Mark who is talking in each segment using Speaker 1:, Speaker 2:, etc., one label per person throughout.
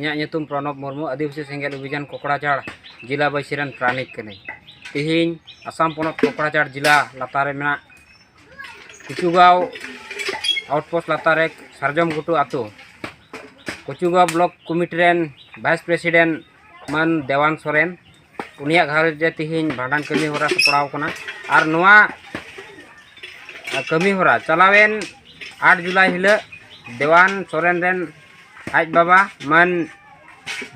Speaker 1: इᱧाग ᱧᱩᱛᱩᱢ प्रणब मुर्मू आदिवासी सेंगेल अभियान कोकड़ाझाड़ जिला बासीरन प्राणिक कने तिहिन आसाम पोनत कोकड़ाझाड़ जिला लातारे मेना कुचुगांव आउटपोस्ट लातारे सारजम गुटू आतो कुचुगांव ब्लॉक कमिटी रेन वाइस प्रेसिडेंट मन देवान सोरेन उनिया घारज रे तिहिन भांडान कमी होरा सपड़ाव कना और नोआ कमी होरा चलावेन 8 जुलाई हिले देवान सोरेन रेन आज बाबा मन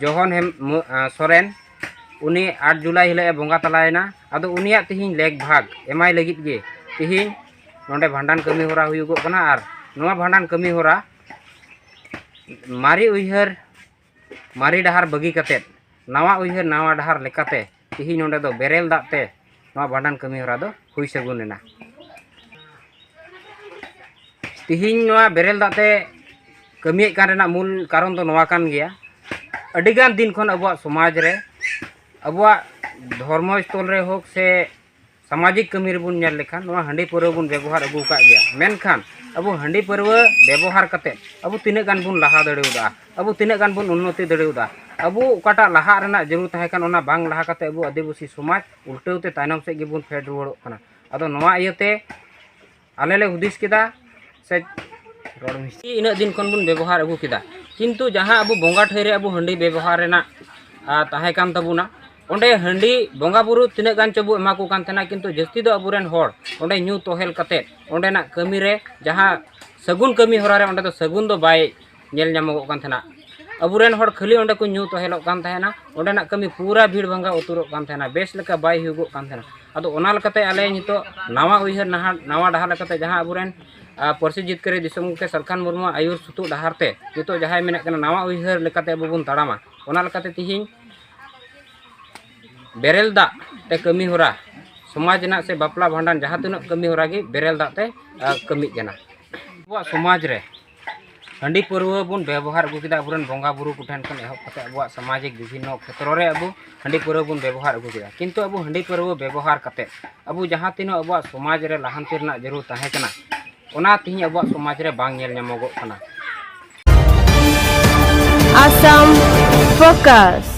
Speaker 1: जोहन हेम सोरेन उनी 8 जुलाई हिले बोंगा तलायना आदो उनिया तिहिन लेग भाग एमाय लगित गे तिहिन नोंडे भांडान कमी होरा हुयुगो कना आर नोआ भांडान कमी होरा मारी उइहर मारी डहार बगी कते नवा उइहर नवा डहार लेकाते तिहिन नोंडे दो बेरेल दाते नोआ भांडान कमी होरा दो हुई सगुनेना तिहिन नोआ बेरेल दाते कमी कान मूल कारण तो नवा कान गया अडिगान दिन खन अब समाज रे अब धर्म स्थल रे होक से सामाजिक कमी रे बुन नेल लेखान नवा हंडी परव बुन व्यवहार अगु का गया मेनखान अब हंडी परव व्यवहार कते अब तिने गान बुन लहा दड़ेउदा अब तिने गान बुन उन्नति दड़ेउदा अब ओकाटा लहा रेना जरूर ताहे कान ओना बांग लहा कते अब आदिवासी समाज उल्टेउते तायनम से गे बुन फेड रुवाड़ो कना अदो नवा इयते आले ले हुदिस केदा से इन दिन खन बुन व्यवहार अगु किदा किंतु जहाँ अब बोंगा ठैरे अब हंडी व्यवहार रेना ताहे कान तबुना ओंडे हंडी बोंगा बुरु तिने गान चबु एमा को कान तेना किंतु जस्ती दो अबुरेन होड़ ओंडे न्यू तोहेल कते ओंडेना कमी रे जहाँ सगुन कमी होरा रे ओंडे तो सगुन दो बाय नेल ᱧᱟᱢᱚᱜ कान तेना अबुरेन होड़ खाली ओंडे को न्यू तोहेलᱚᱜ कान तहेना ओंडेना कमी पूरा भीड़ भंगा उतुरोग कान तहेना बेस लेका बाय हुगोग कान तहेना अदो ओना लकते आले नितो नावा उइहर नावा डहार लकते जहाँ अबुरेन परसी जितकरे दिसम के सरखान मुर्मू आयुर सुतु डहारते नितो जहाय मेने कना नावा उइहर लेकाते अबु बुन ताड़ामा ओना लेकाते तिहिन बेरेल दा ते कमी होरा समाज ना से बापला भांडान जहाँ तिना कमी होरा गे बेरेल दा ते कमी केना अब समाज रे हंडी परव बुन व्यवहार अगु किदा अबुरेन बोंगा बुरु कुठेन खन एहब कते अब सामाजिक विभिन्न क्षेत्र रे अब हंडी परव बुन व्यवहार अगु किदा किंतु अब हंडी परव व्यवहार कते अब जहाँ तिना अब समाज रे लाहांती रना जरूर ताहे कना ओना तिहिन अब समाज रे बांग नेल ᱧᱟᱢᱚᱜᱚᱜ कना
Speaker 2: Assam Focus।